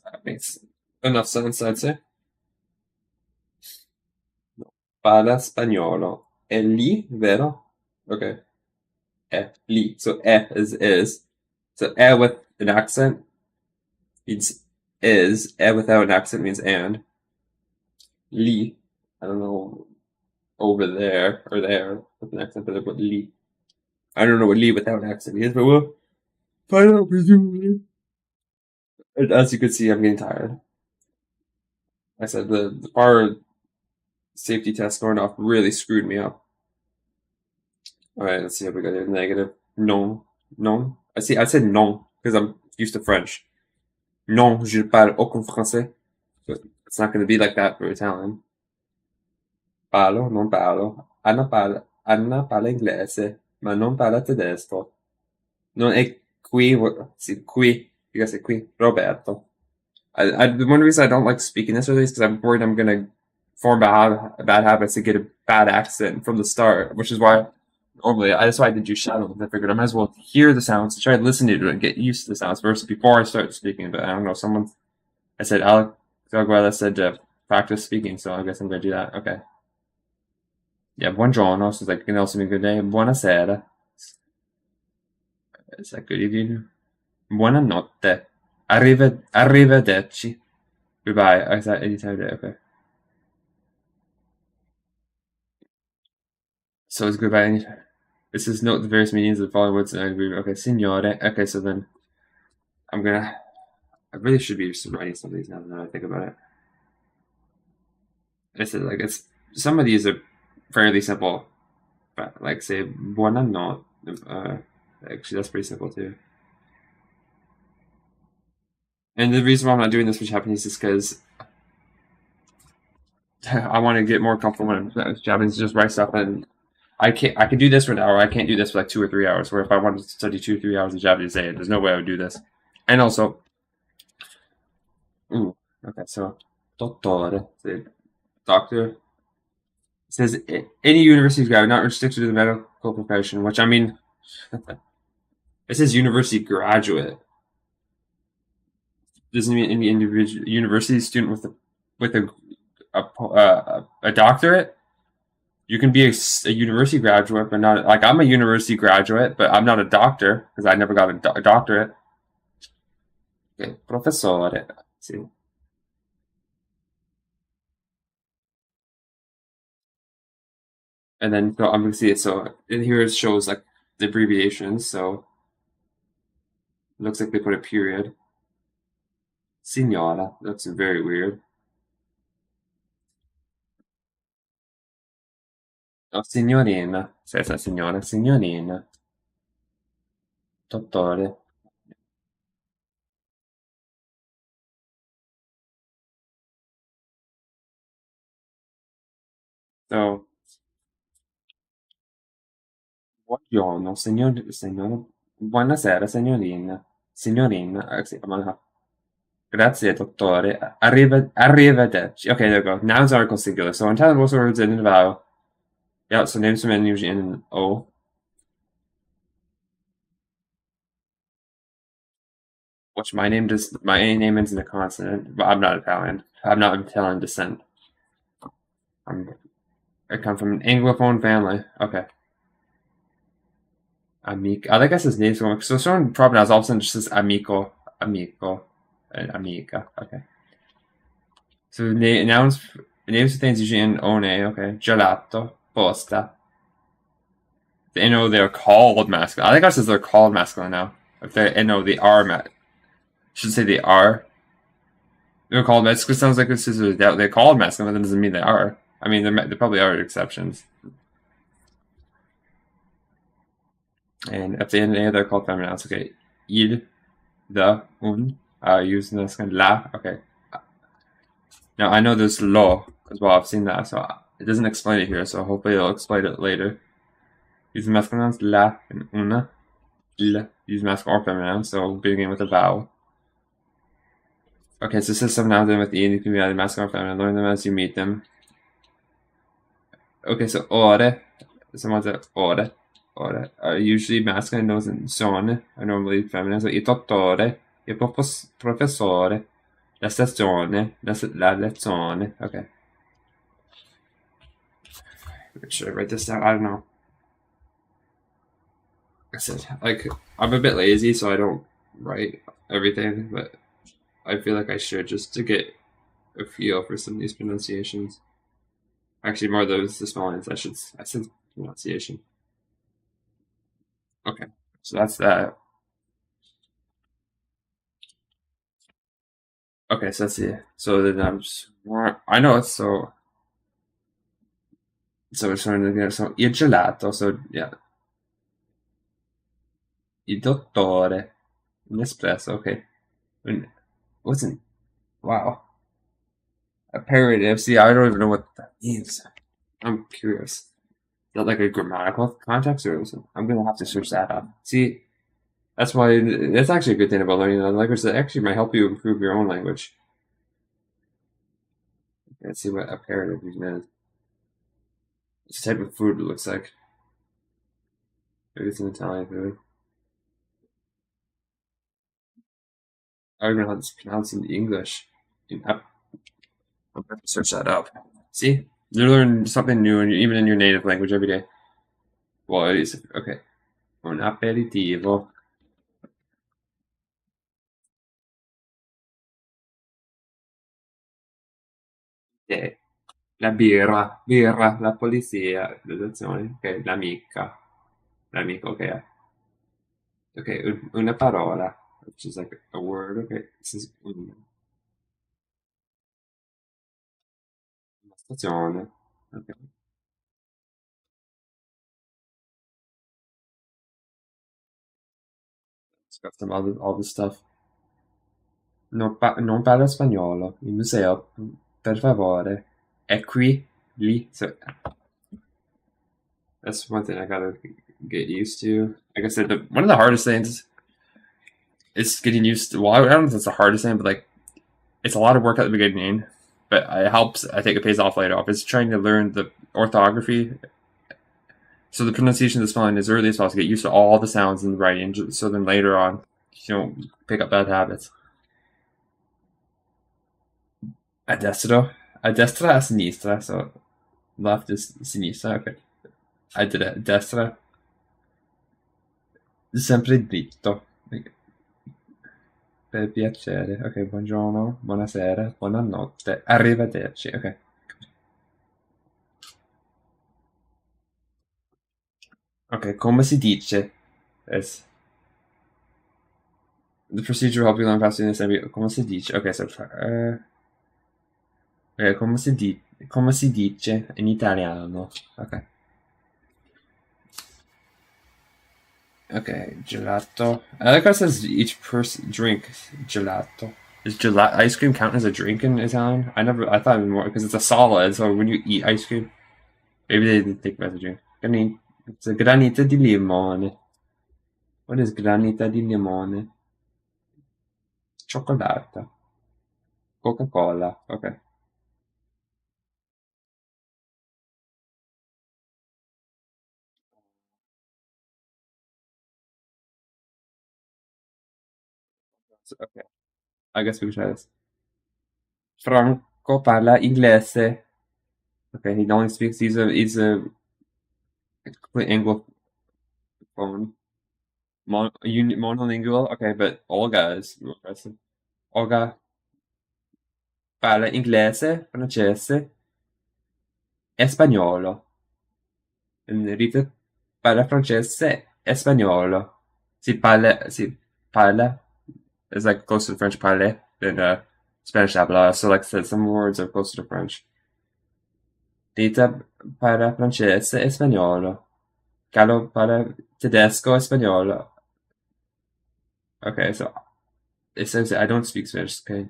that makes enough sense, I'd say. Para spagnolo. È lì, vero? Okay. È lì. So is. So with an accent means is. Without an accent means and. Lì. I don't know. Over there or there with an accent, but what lì. I don't know what lì without an accent is, but we'll find out presumably. And as you can see, I'm getting tired. I said the bar safety test going off really screwed me up. All right, let's see how we got here. Negative. Non. Non. I said non because I'm used to French. Non, je parle aucun français. But it's not going to be like that for Italian. Parlo, non parlo. Anna parla inglese, ma non parla tedesco. Non è qui, sì, qui, you gotta say qui, Roberto. The one reason I don't like speaking this early is because I'm worried I'm gonna form bad habits to get a bad accent from the start, which is why normally that's why I did do shadowing. I figured I might as well hear the sounds, try to listen to it, and get used to the sounds first before I start speaking. But I don't know, I said Alex Aguilera said practice speaking, so I guess I'm gonna do that. Okay. Yeah, buongiorno, so it's like, can also mean good day. Buonasera. Is that good evening? Buonanotte. Arrivederci. Goodbye. Is that any time of day? Okay. So it's goodbye anytime. This is note the various meanings of the following words and I agree. Okay, signore. Okay, so then I'm gonna. I really should be writing some of these now that I think about it. It's some of these are fairly simple, but like say buonanotte. Actually, that's pretty simple too. And the reason why I'm not doing this for Japanese is because I want to get more comfortable when Japanese just write stuff and I can't. I can do this for an hour. I can't do this for like 2 or 3 hours. Where if I wanted to study 2 or 3 hours of Japanese a day, there's no way I would do this. And also, ooh, okay, so dottore, the doctor, says any university graduate not restricted to the medical profession. Which I mean, it says university graduate. Doesn't mean any individual university student with a doctorate. You can be a university graduate, but not like I'm a university graduate, but I'm not a doctor because I never got a doctorate. Okay, professore. See. And then so I'm gonna see it. So in here it shows like the abbreviations. So it looks like they put a period. Signora. That's very weird. Oh, signorina. Says that signora. Signorina. Dottore. So buongiorno, signor. Buonasera, signorina. Signorina. Sì, grazie, dottore. Arrivederci. Okay, there we go. Nouns, articles, singular. So intelligible words in and vowel. Yeah, so names from men usually in O. Which my name ends in a consonant, but I'm not Italian. I'm not of Italian descent. I'm I come from an Anglophone family. Okay. Amico. I guess his name's going. So someone probably all of a sudden just says amico, amico, and amica. Okay. So names of things usually in one. Okay. Gelato, posta. They know they're called masculine. I think ours says they're called masculine now. If they no, they are should say they are. They're called masculine. It sounds like this is they're called masculine, but that doesn't mean they are. I mean, there probably are exceptions. And at the end of the day, they're called feminine nouns. Okay. Il, the, un, using this kind of la. Okay. Now I know there's lo as well. I've seen that, so it doesn't explain it here. So hopefully it'll explain it later. Use masculine nouns la and una. Il. Use masculine or feminine nouns. So beginning with a vowel. Okay, so system nouns with e, you can be either masculine or feminine. Learn them as you meet them. Okay, so ore. Someone said ore. Ore are usually masculine. Those in son are normally feminine. So il dottore, il professore, la stazione, la lezione. Okay. Should I write this down? I don't know. I said, like, I'm a bit lazy, so I don't write everything, but I feel like I should just to get a feel for some of these pronunciations. Actually, more of those the spellings. I said pronunciation. Okay, so that's that. Okay, so that's it. So then I'm just more. I know it's so we're starting to get so il gelato. So yeah, il dottore, un espresso. Okay, wasn't wow. Apparative. See, I don't even know what that means. I'm curious. Is that like a grammatical context, or is it, I'm gonna have to search that up. See, that's why that's actually a good thing about learning another language. That actually might help you improve your own language. Let's see what apparative is. It's a type of food it looks like. Maybe it's an Italian food. I don't even know how it's pronounced in English. I'm gonna have to search that up. See, you learn something new, even in your native language every day. Well, it is okay. Un aperitivo. Okay. La birra, la polizia, l'azione, ok, l'amica, l'amico, ok, okay, una parola, which is like a word, okay, this is una stazione, okay, it's got some all this stuff. Non parla spagnolo, il museo, per favore, è qui, lì, so that's one thing I gotta get used to. Like I said, one of the hardest things is getting used to. Well, I don't know if it's the hardest thing, but like it's a lot of work at the beginning, but it helps. I think it pays off later off. It's trying to learn the orthography, so the pronunciation of the spelling as early as possible. Get used to all the sounds in the writing, so then later on, you don't pick up bad habits. A destro, a destra, a sinistra. So left is sinistra. Okay, I did it. Destra, sempre dritto. Per piacere. Ok, buongiorno, buonasera, buonanotte, arrivederci. Ok. Okay, come si dice? It's the procedure will help you learn faster than this. Come si dice? Okay, so okay, come si dice in italiano? Okay. Okay, gelato. I like how it says each person drink gelato. Is gelato ice cream count as a drink in Italian? I thought it was more because it's a solid. So when you eat ice cream, maybe they didn't think about the drink. It's a granita di limone. What is granita di limone? Cioccolata. Coca-Cola. Okay. Okay. I guess we can try this. Franco parla inglese. Okay, he only speaks. He's a complete anglophone. Monolingual. Okay, but Olga is more impressive. Olga parla inglese, francese e spagnolo. And Rita parla francese e spagnolo. Si parla is like closer to French parler than Spanish habla. So like I said, some words are closer to French. Rita parla francese e spagnolo. Carlo parla tedesco e spagnolo. Okay, so it says I don't speak Spanish. Okay.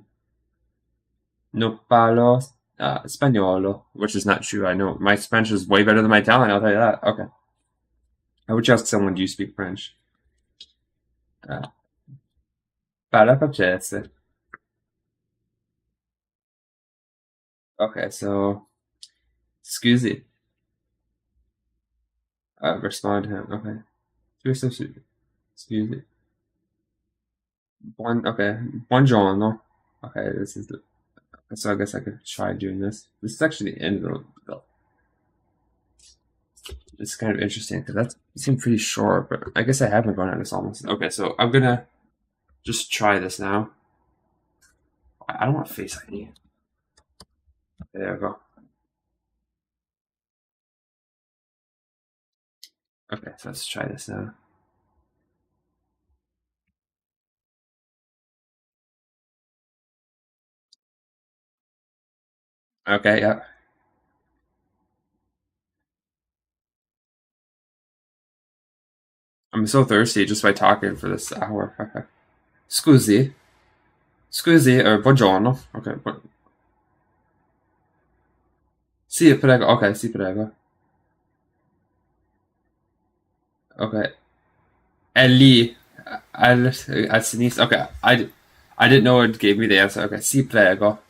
No parlo spagnolo, which is not true. I know my Spanish is way better than my Italian. I'll tell you that. Okay. I would you ask someone, do you speak French? Uh, parla francese. Okay, so scusi. Respond to him. Okay. Scusi. Okay. Buongiorno. Okay, this is the. So I guess I could try doing this. This is actually the end of the. It's kind of interesting because that seemed pretty short, but I guess I haven't gone at this almost. Okay, so I'm gonna just try this now. I don't want Face ID. There we go. Okay, so let's try this now. Okay, yeah. I'm so thirsty just by talking for this hour. Okay. Scusi. Scusi, buongiorno. Okay, sì, prego. Okay, sì, prego. Okay. È lì, a sinistra. Okay, I didn't know it gave me the answer. Okay, sì, prego.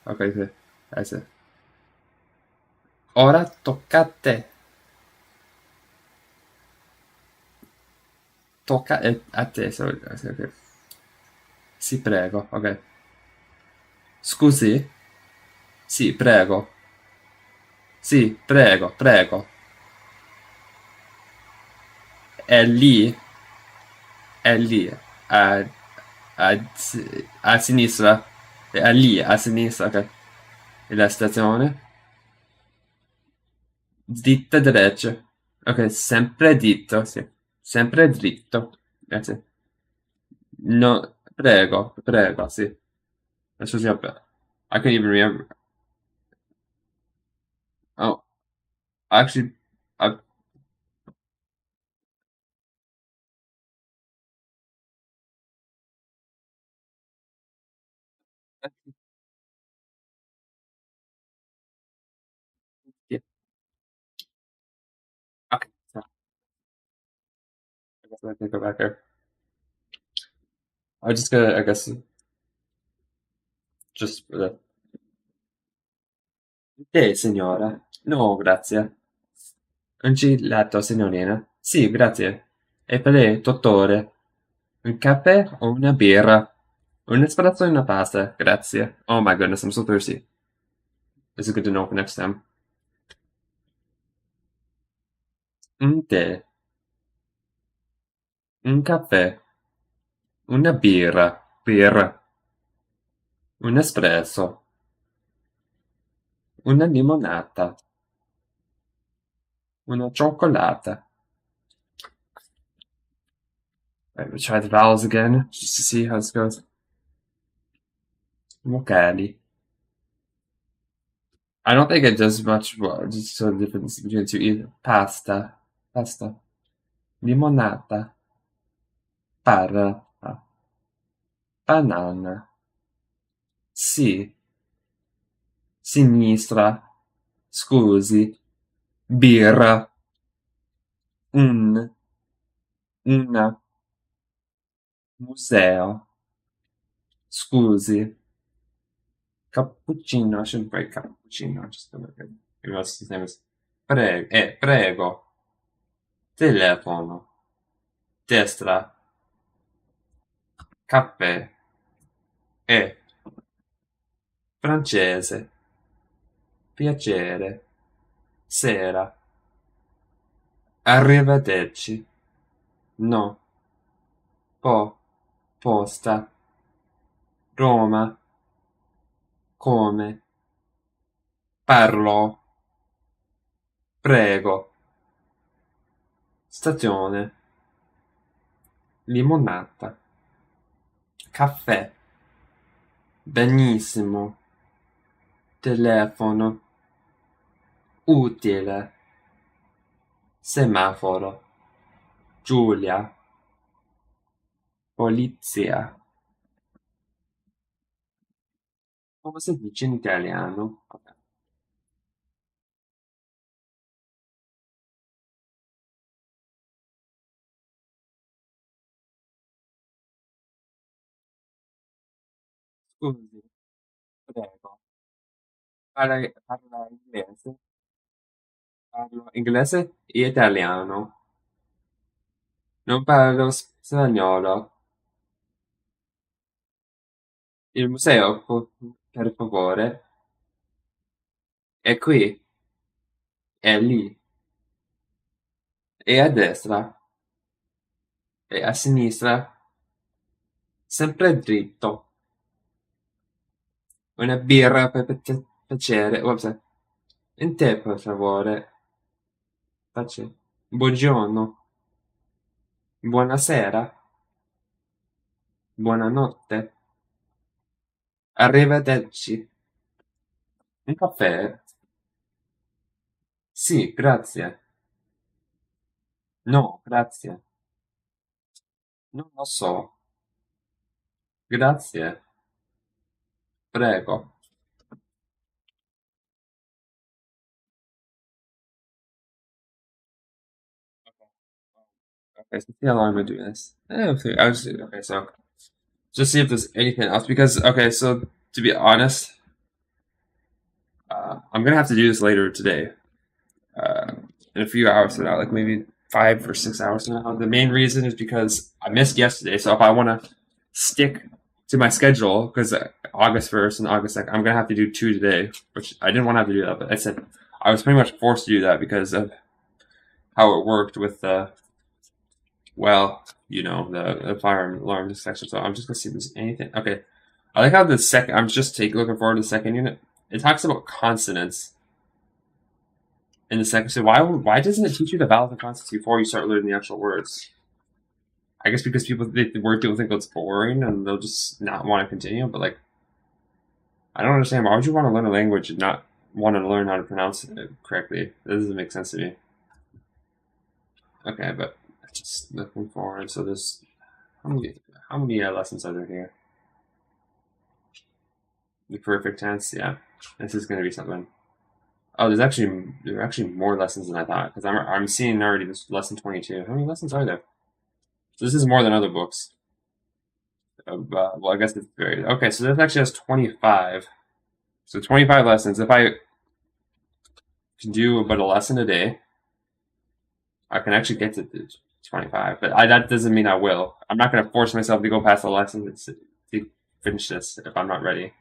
Okay, sì. That's it. Ora tocca a te. Tocca a te. So, okay. Sì, prego. Ok. Scusi? Sì, prego. Sì, prego, prego. È lì, a, a sinistra. È lì, a sinistra, ok. E la stazione? Dritta derecha. Ok, sempre dritto, sì. Sempre dritto. Grazie. No, prego, prego, sì. Adesso sì, vabbè. I couldn't even remember. Oh, actually, I, yeah. Okay, so I guess I can go back there. I just gotta, I guess, just for the. Signora? No, grazie. Un gelato, signorina? Sì, grazie. E per lei, dottore? Un caffè o una birra? Un espresso e una pasta, grazie. Oh my goodness, I'm so thirsty. This is good to know for next time. Un tè, un caffè, una birra, un espresso, una limonata, una cioccolata. Right, we'll try the vowels again just to see how this goes. Vocali. I don't think it does much. Well, just the difference between the two either. Pasta, pasta, limonata, parra, banana, sì, sinistra, scusi, birra, un, una, museo, scusi, cappuccino. I shouldn't break cappuccino. Just gonna look at maybe else his name is prego, telefono, destra, caffè, e, francese, piacere, sera, arrivederci, no, po, posta, Roma, come, parlo, prego, stagione, limonata, caffè, benissimo, telefono, utile, semaforo, Giulia, polizia. Come si dice in italiano? Vabbè. Scusi, prego. Parla inglese? Parlo inglese e italiano. Non parlo spagnolo. Il museo, per favore, è qui, è lì, è a destra, è a sinistra, sempre dritto. Una birra per piacere. Ups. In te, per favore. Pace. Buongiorno. Buonasera. Buonanotte. Arrivederci. Un caffè? Sì, grazie. No, grazie. Non lo so. Grazie. Prego. Okay, so see how long I'm gonna do this. Okay, okay, so just see if there's anything else because okay, so to be honest, I'm gonna have to do this later today. In a few hours from now, like maybe 5 or 6 hours from now. The main reason is because I missed yesterday, so if I want to stick to my schedule, because August 1st and August 2nd, I'm gonna have to do two today, which I didn't want to have to do that, but I said I was pretty much forced to do that because of how it worked with the well, the fire alarm section. So I'm just gonna see if there's anything. Okay, I like how the second. I'm just looking forward to the second unit. It talks about consonants in the second. So why doesn't it teach you the vowels and consonants before you start learning the actual words? I guess because the word people think it's boring and they'll just not want to continue. But like, I don't understand. Why would you want to learn a language and not want to learn how to pronounce it correctly? That doesn't make sense to me. Okay, but just looking forward. So there's how many lessons are there here? The perfect tense, yeah. This is going to be something. Oh, there are actually more lessons than I thought because I'm seeing already this lesson 22. How many lessons are there? So this is more than other books. Well, I guess it's very okay. So this actually has 25. So 25 lessons. If I can do about a lesson a day, I can actually get to 25. But that doesn't mean I will. I'm not going to force myself to go past the lesson to finish this if I'm not ready.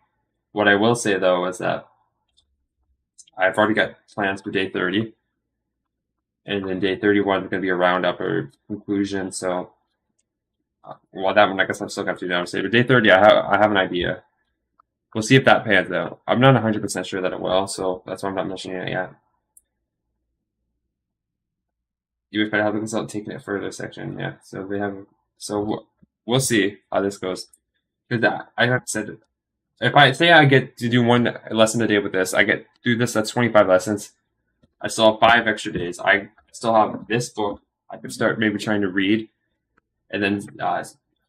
What I will say though is that I've already got plans for day 30, and then day 31 is going to be a roundup or conclusion. So, well, that one I guess I'm still got to do down. But day 30, I have an idea. We'll see if that pans out. I'm not 100% sure that it will, so that's why I'm not mentioning it yet. Even if I have the consult taking it further section, yeah. So they have So we'll see how this goes. Because I have said, if I say I get to do one lesson a day with this, I get do this. That's 25 lessons. I still have 5 extra days. I still have this book. I could start maybe trying to read, and then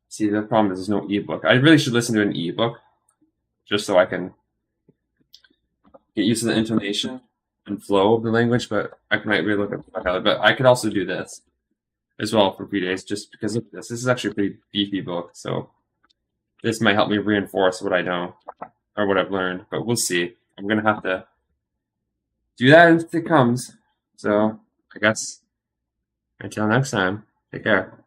see the problem is there's no ebook. I really should listen to an ebook just so I can get used to the intonation and flow of the language. But I might really look at the. But I could also do this as well for 3 days just because of this. This is actually a pretty beefy book, so this might help me reinforce what I know or what I've learned. But we'll see. I'm gonna have to do that if it comes. So I guess until next time, take care.